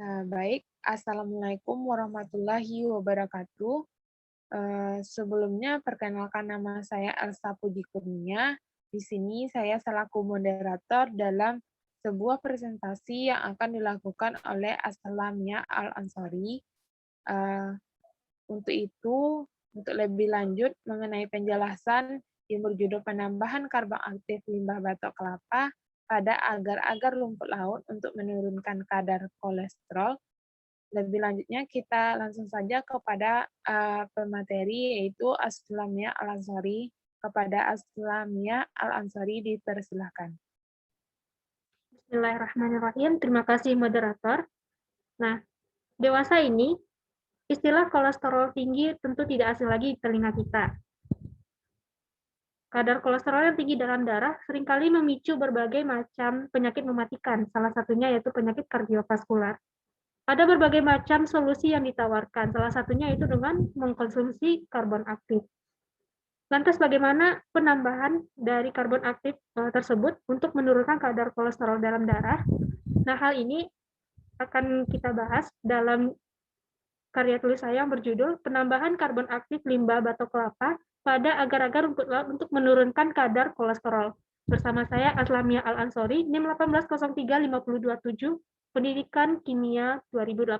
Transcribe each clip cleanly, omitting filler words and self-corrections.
Baik, Assalamualaikum warahmatullahi wabarakatuh. Sebelumnya perkenalkan nama saya Elsa Puji Kurnia. Di sini saya selaku moderator dalam sebuah presentasi yang akan dilakukan oleh Aslamia Al-Ansori. Eh, untuk itu, untuk lebih lanjut mengenai penjelasan yang berjudul penambahan karbon aktif limbah batok kelapa pada agar-agar rumput laut untuk menurunkan kadar kolesterol. Lebih lanjutnya kita langsung saja kepada pemateri, yaitu Aslamia Al-Ansori. Kepada Aslamia Al-Ansori dipersilahkan. Bismillahirrahmanirrahim. Terima kasih moderator. Nah, dewasa ini istilah kolesterol tinggi tentu tidak asing lagi di telinga kita. Kadar kolesterol yang tinggi dalam darah seringkali memicu berbagai macam penyakit mematikan, salah satunya yaitu penyakit kardiovaskular. Ada berbagai macam solusi yang ditawarkan, salah satunya yaitu dengan mengkonsumsi karbon aktif. Lantas bagaimana penambahan dari karbon aktif tersebut untuk menurunkan kadar kolesterol dalam darah? Nah, hal ini akan kita bahas dalam karya tulis saya yang berjudul Penambahan Karbon Aktif Limbah Batok Kelapa pada Agar-agar Rumput Laut untuk Menurunkan Kadar Kolesterol. Bersama saya Aslamia Al-Ansori, NIM 1803527, Pendidikan Kimia 2018.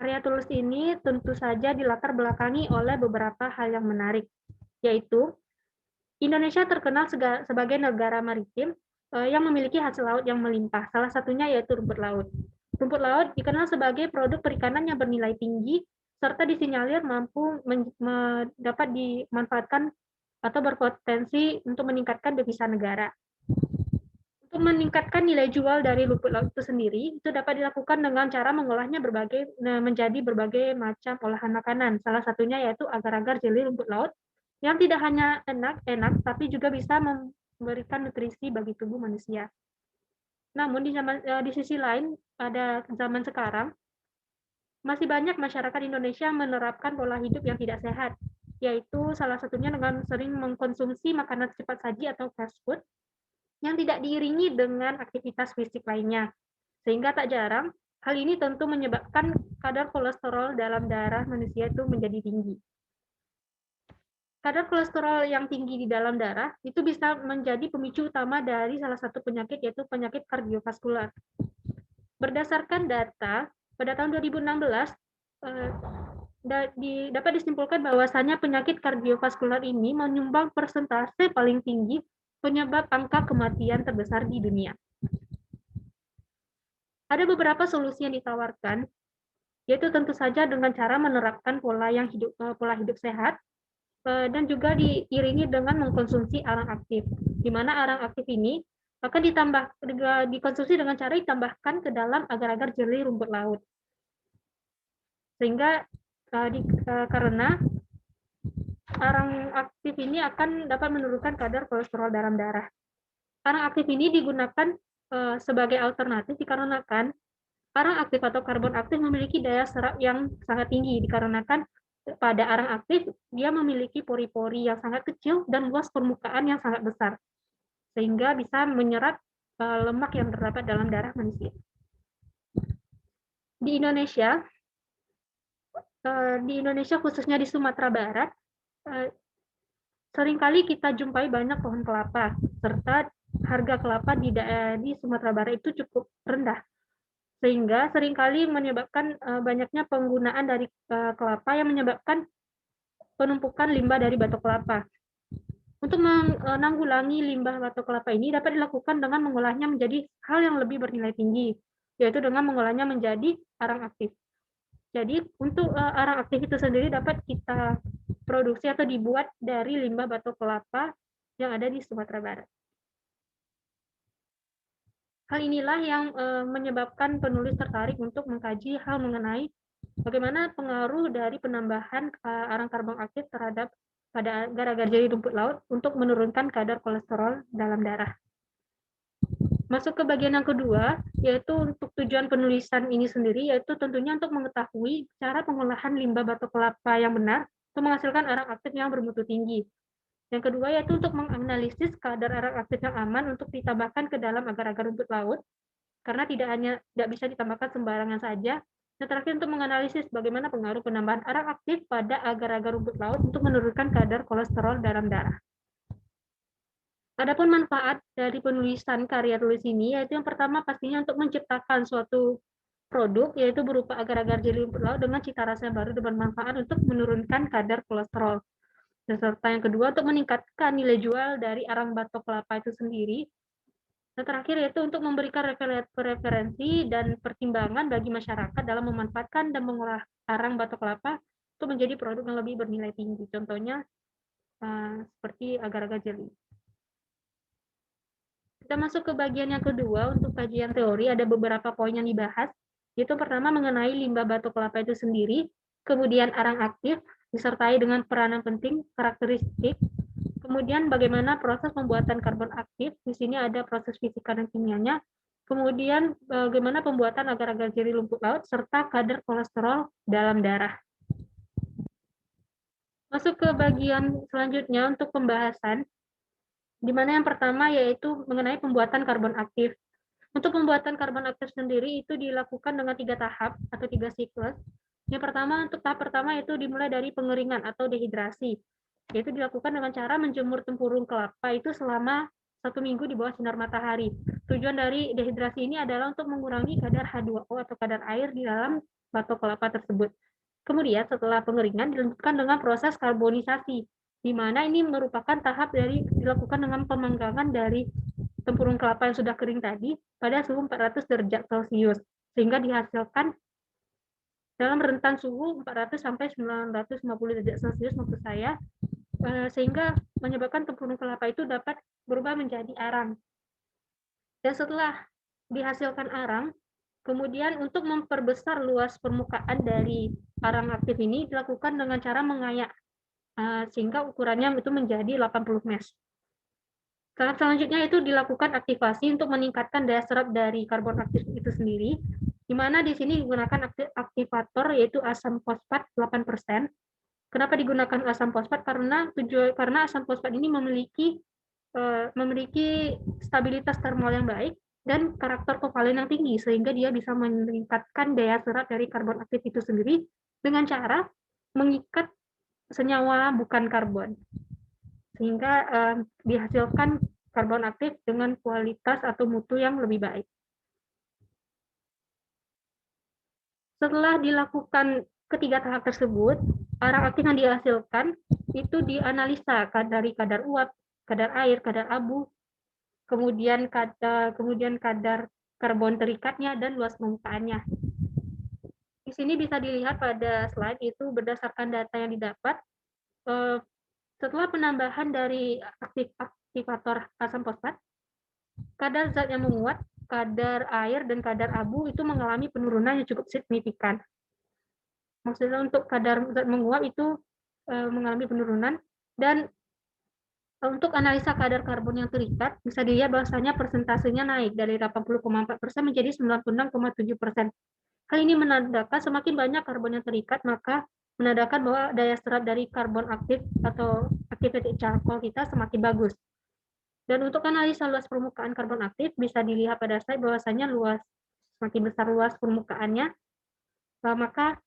Karya tulis ini tentu saja dilatar belakangi oleh beberapa hal yang menarik, yaitu Indonesia terkenal sebagai negara maritim yang memiliki hasil laut yang melimpah. Salah satunya yaitu rumput laut. Rumput laut dikenal sebagai produk perikanan yang bernilai tinggi, serta disinyalir mampu dapat dimanfaatkan atau berpotensi untuk meningkatkan devisa negara. Untuk meningkatkan nilai jual dari rumput laut itu sendiri, itu dapat dilakukan dengan cara mengolahnya menjadi berbagai macam olahan makanan. Salah satunya yaitu agar-agar jeli rumput laut yang tidak hanya enak, tapi juga bisa memberikan nutrisi bagi tubuh manusia. Namun di sisi lain, pada zaman sekarang, masih banyak masyarakat Indonesia menerapkan pola hidup yang tidak sehat, yaitu salah satunya dengan sering mengkonsumsi makanan cepat saji atau fast food, yang tidak diiringi dengan aktivitas fisik lainnya. Sehingga tak jarang, hal ini tentu menyebabkan kadar kolesterol dalam darah manusia itu menjadi tinggi. Kadar kolesterol yang tinggi di dalam darah itu bisa menjadi pemicu utama dari salah satu penyakit, yaitu penyakit kardiovaskular. Berdasarkan data, pada tahun 2016, dapat disimpulkan bahwasannya penyakit kardiovaskular ini menyumbang persentase paling tinggi penyebab angka kematian terbesar di dunia. Ada beberapa solusi yang ditawarkan, yaitu tentu saja dengan cara menerapkan pola hidup sehat, dan juga diiringi dengan mengkonsumsi arang aktif, di mana arang aktif ini akan dikonsumsi dengan cara ditambahkan ke dalam agar-agar jeli rumput laut. Sehingga karena arang aktif ini akan dapat menurunkan kadar kolesterol dalam darah. Arang aktif ini digunakan sebagai alternatif dikarenakan arang aktif atau karbon aktif memiliki daya serap yang sangat tinggi, dikarenakan pada arang aktif dia memiliki pori-pori yang sangat kecil dan luas permukaan yang sangat besar, sehingga bisa menyerap lemak yang terdapat dalam darah manusia. Di Indonesia khususnya di Sumatera Barat, seringkali kita jumpai banyak pohon kelapa, serta harga kelapa di Sumatera Barat itu cukup rendah, sehingga seringkali menyebabkan banyaknya penggunaan dari kelapa yang menyebabkan penumpukan limbah dari batok kelapa. Untuk menanggulangi limbah batok kelapa ini dapat dilakukan dengan mengolahnya menjadi hal yang lebih bernilai tinggi, yaitu dengan mengolahnya menjadi arang aktif. Jadi untuk arang aktif itu sendiri dapat kita produksi atau dibuat dari limbah batok kelapa yang ada di Sumatera Barat. Hal inilah yang menyebabkan penulis tertarik untuk mengkaji hal mengenai bagaimana pengaruh dari penambahan arang karbon aktif terhadap pada agar-agar jeli rumput laut untuk menurunkan kadar kolesterol dalam darah. Masuk ke bagian yang kedua, yaitu untuk tujuan penulisan ini sendiri, yaitu tentunya untuk mengetahui cara pengolahan limbah batok kelapa yang benar untuk menghasilkan arang aktif yang bermutu tinggi. Yang kedua yaitu untuk menganalisis kadar arang aktif yang aman untuk ditambahkan ke dalam agar-agar rumput laut, karena tidak bisa ditambahkan sembarangan saja. Dan terakhir untuk menganalisis bagaimana pengaruh penambahan arang aktif pada agar-agar rumput laut untuk menurunkan kadar kolesterol dalam darah. Adapun manfaat dari penulisan karya tulis ini yaitu yang pertama pastinya untuk menciptakan suatu produk yaitu berupa agar-agar jeli rumput laut dengan cita rasa yang baru dan bermanfaat untuk menurunkan kadar kolesterol. Dan serta yang kedua untuk meningkatkan nilai jual dari arang batok kelapa itu sendiri. Dan terakhir yaitu untuk memberikan referensi dan pertimbangan bagi masyarakat dalam memanfaatkan dan mengolah arang batok kelapa untuk menjadi produk yang lebih bernilai tinggi. Contohnya seperti agar-agar jeli. Kita masuk ke bagian yang kedua untuk kajian teori, ada beberapa poin yang dibahas. Yaitu pertama mengenai limbah batok kelapa itu sendiri, kemudian arang aktif, disertai dengan peranan penting, karakteristik, kemudian bagaimana proses pembuatan karbon aktif, di sini ada proses fisika dan kimianya, kemudian bagaimana pembuatan agar-agar jeli rumput laut, serta kadar kolesterol dalam darah. Masuk ke bagian selanjutnya untuk pembahasan, di mana yang pertama yaitu mengenai pembuatan karbon aktif. Untuk pembuatan karbon aktif sendiri itu dilakukan dengan 3 tahap atau 3 siklus. Yang pertama, untuk tahap pertama itu dimulai dari pengeringan atau dehidrasi, yaitu dilakukan dengan cara menjemur tempurung kelapa itu selama 1 minggu di bawah sinar matahari. Tujuan dari dehidrasi ini adalah untuk mengurangi kadar H2O atau kadar air di dalam batok kelapa tersebut. Kemudian setelah pengeringan dilanjutkan dengan proses karbonisasi, di mana ini merupakan tahap dari dilakukan dengan pemanggangan dari tempurung kelapa yang sudah kering tadi pada suhu 400 derajat Celcius, sehingga dihasilkan dalam rentan suhu 400 sampai 950 derajat Celcius maksud saya, sehingga menyebabkan tempurung kelapa itu dapat berubah menjadi arang. Dan setelah dihasilkan arang, kemudian untuk memperbesar luas permukaan dari arang aktif ini dilakukan dengan cara mengayak, sehingga ukurannya itu menjadi 80 mesh. Tahap selanjutnya itu dilakukan aktivasi untuk meningkatkan daya serap dari karbon aktif itu sendiri, di mana di sini digunakan aktivator yaitu asam fosfat 8%. Kenapa digunakan asam fosfat? Karena asam fosfat ini memiliki stabilitas termal yang baik dan karakter kovalen yang tinggi, sehingga dia bisa meningkatkan daya serap dari karbon aktif itu sendiri dengan cara mengikat senyawa bukan karbon, sehingga dihasilkan karbon aktif dengan kualitas atau mutu yang lebih baik. Setelah dilakukan ketiga tahap tersebut, arang aktif yang dihasilkan itu dianalisa dari kadar uap, kadar air, kadar abu, kemudian kadar karbon terikatnya dan luas permukaannya. Di sini bisa dilihat pada slide itu berdasarkan data yang didapat, setelah penambahan dari aktivator asam fosfat, kadar zat yang menguat, kadar air, dan kadar abu itu mengalami penurunan yang cukup signifikan. Maksudnya untuk kadar zat menguap itu mengalami penurunan, dan untuk analisa kadar karbon yang terikat, bisa dilihat bahwasanya persentasenya naik dari 80,4% menjadi 96,7%. Hal ini menandakan semakin banyak karbon yang terikat, maka menandakan bahwa daya serap dari karbon aktif atau activated charcoal kita semakin bagus. Dan untuk analisa luas permukaan karbon aktif, bisa dilihat pada slide bahwasanya semakin besar luas permukaannya, maka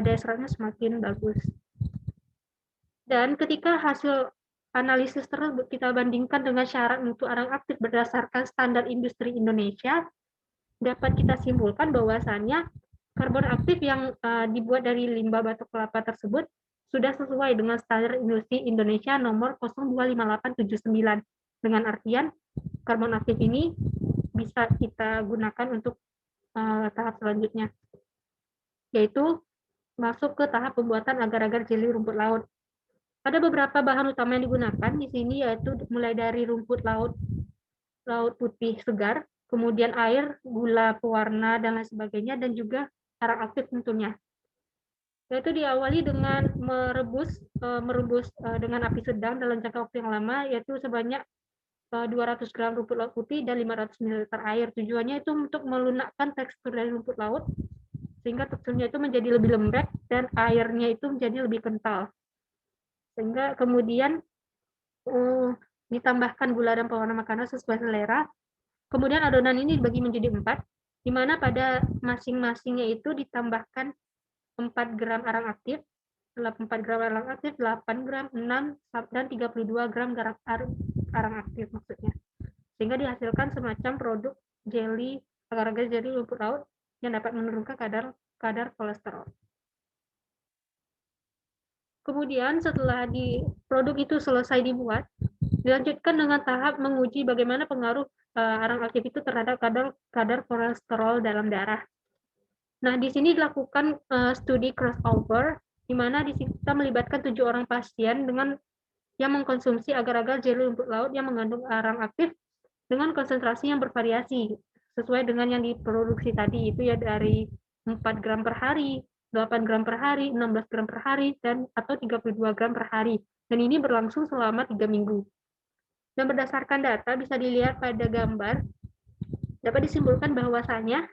daya serapnya semakin bagus. Dan ketika hasil analisis tersebut kita bandingkan dengan syarat mutu arang aktif berdasarkan standar industri Indonesia, dapat kita simpulkan bahwasannya karbon aktif yang dibuat dari limbah batok kelapa tersebut sudah sesuai dengan standar industri Indonesia nomor 025879. Dengan artian karbon aktif ini bisa kita gunakan untuk tahap selanjutnya, yaitu masuk ke tahap pembuatan agar-agar jeli rumput laut. Ada beberapa bahan utama yang digunakan di sini, yaitu mulai dari rumput laut putih segar, kemudian air, gula pewarna, dan lain sebagainya, dan juga arang aktif tentunya. Yaitu diawali dengan merebus dengan api sedang dalam jangka waktu yang lama, yaitu sebanyak 200 gram rumput laut putih dan 500 ml air. Tujuannya itu untuk melunakkan tekstur dari rumput laut sehingga teksturnya itu menjadi lebih lembek dan airnya itu menjadi lebih kental. Sehingga kemudian ditambahkan gula dan pewarna makanan sesuai selera. Kemudian adonan ini dibagi menjadi 4, di mana pada masing-masingnya itu ditambahkan 4 gram arang aktif, 4 gram arang aktif, 8 gram, 6, dan 32 gram arang aktif maksudnya. Sehingga dihasilkan semacam produk jelly, agar-agar jelly rumput laut yang dapat menurunkan kadar kolesterol. Kemudian setelah produk itu selesai dibuat, dilanjutkan dengan tahap menguji bagaimana pengaruh arang aktif itu terhadap kadar kolesterol dalam darah. Nah, di sini dilakukan studi crossover, di mana kita melibatkan 7 orang pasien yang mengkonsumsi agar-agar jelly rumput laut yang mengandung arang aktif dengan konsentrasi yang bervariasi, sesuai dengan yang diproduksi tadi, itu ya dari 4 gram per hari, 8 gram per hari, 16 gram per hari, atau 32 gram per hari. Dan ini berlangsung selama 3 minggu. Dan berdasarkan data bisa dilihat pada gambar, dapat disimpulkan bahwasanya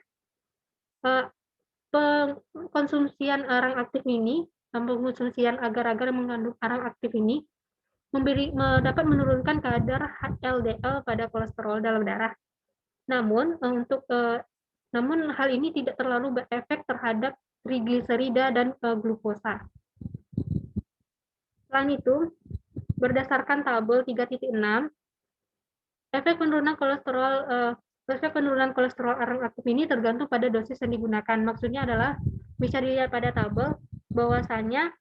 pengkonsumsian arang aktif ini, pengkonsumsian agar-agar mengandung arang aktif ini dapat menurunkan kadar HLDL pada kolesterol dalam darah. Namun hal ini tidak terlalu berefek terhadap trigliserida dan glukosa. Selain itu, berdasarkan tabel 3.6, efek penurunan kolesterol arang aktif ini tergantung pada dosis yang digunakan. Maksudnya adalah bisa dilihat pada tabel bahwasanya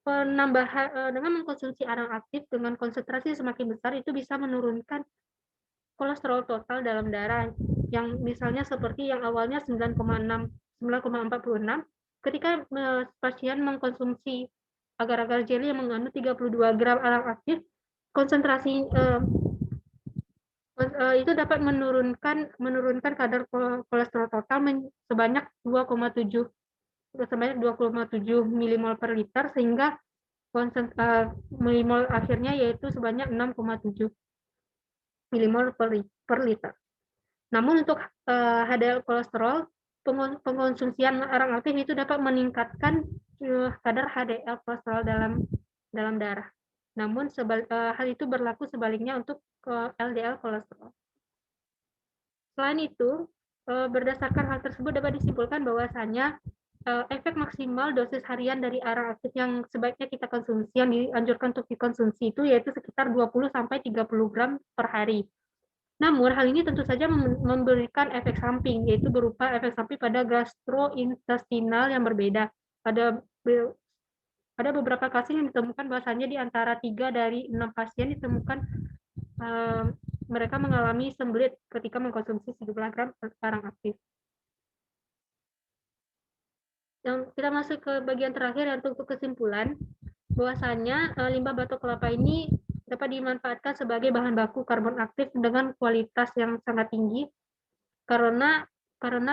dengan mengkonsumsi arang aktif dengan konsentrasi semakin besar itu bisa menurunkan kolesterol total dalam darah yang misalnya seperti yang awalnya 9,46 ketika pasien mengkonsumsi agar-agar jelly yang mengandung 32 gram arang aktif, konsentrasi itu dapat menurunkan kadar kolesterol total sebanyak 2,7 milimol per liter, sehingga milimol akhirnya yaitu sebanyak 6,7 milimol per liter. Namun untuk HDL kolesterol, pengkonsumsian arang aktif itu dapat meningkatkan kadar HDL kolesterol dalam darah. Namun hal itu berlaku sebaliknya untuk LDL kolesterol. Selain itu, berdasarkan hal tersebut dapat disimpulkan bahwasanya efek maksimal dosis harian dari arang aktif yang sebaiknya kita konsumsi, yang dianjurkan untuk dikonsumsi itu yaitu sekitar 20-30 gram per hari. Namun hal ini tentu saja memberikan efek samping, yaitu berupa efek samping pada gastrointestinal yang berbeda. Ada beberapa kasus yang ditemukan bahwasanya di antara 3 dari 6 pasien ditemukan mereka mengalami sembelit ketika mengkonsumsi 17 gram arang aktif. Yang kita masuk ke bagian terakhir untuk kesimpulan, bahwasanya limbah batok kelapa ini dapat dimanfaatkan sebagai bahan baku karbon aktif dengan kualitas yang sangat tinggi karena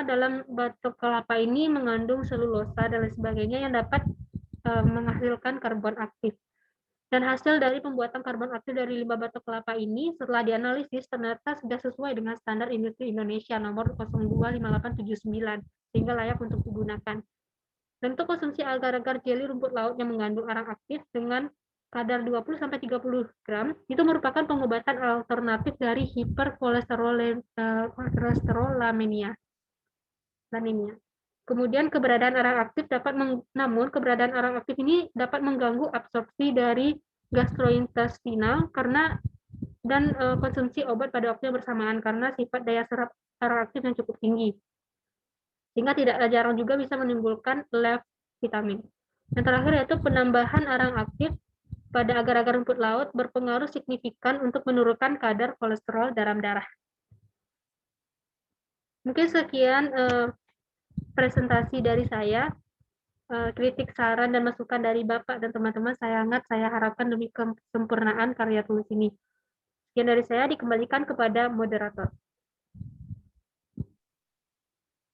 dalam batok kelapa ini mengandung selulosa dan lain sebagainya yang dapat menghasilkan karbon aktif. Dan hasil dari pembuatan karbon aktif dari limbah batok kelapa ini setelah dianalisis ternyata sudah sesuai dengan standar industri Indonesia nomor 025879 sehingga layak untuk digunakan. Dan untuk konsumsi agar-agar jelly rumput laut yang mengandung arang aktif dengan kadar 20-30 gram itu merupakan pengobatan alternatif dari hiperkolesterolemia. Kemudian keberadaan arang aktif namun keberadaan arang aktif ini dapat mengganggu absorpsi dari gastrointestinal dan konsumsi obat pada waktu yang bersamaan karena sifat daya serap arang aktif yang cukup tinggi. Sehingga tidak jarang juga bisa menimbulkan left vitamin. Yang terakhir yaitu penambahan arang aktif pada agar-agar rumput laut berpengaruh signifikan untuk menurunkan kadar kolesterol dalam darah. Mungkin sekian presentasi dari saya. Kritik, saran, dan masukan dari Bapak dan teman-teman saya harapkan demi kesempurnaan karya tulis ini. Sekian dari saya, dikembalikan kepada moderator.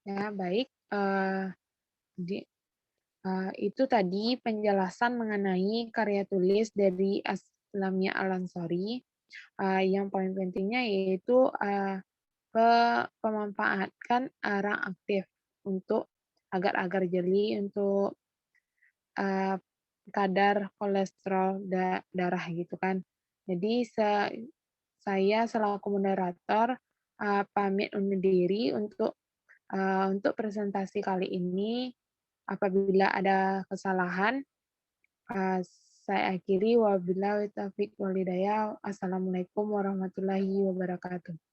Ya, baik. Itu tadi penjelasan mengenai karya tulis dari Aslamia Al-Ansori. yang paling pentingnya yaitu, memanfaatkan arang aktif untuk agar-agar jeli untuk, eee, kadar kolesterol darah gitu kan. Jadi saya selaku moderator, pamit undur diri untuk presentasi kali ini. Apabila ada kesalahan, saya akhiri. Wabillahi taufiq wal hidayah. Assalamualaikum warahmatullahi wabarakatuh.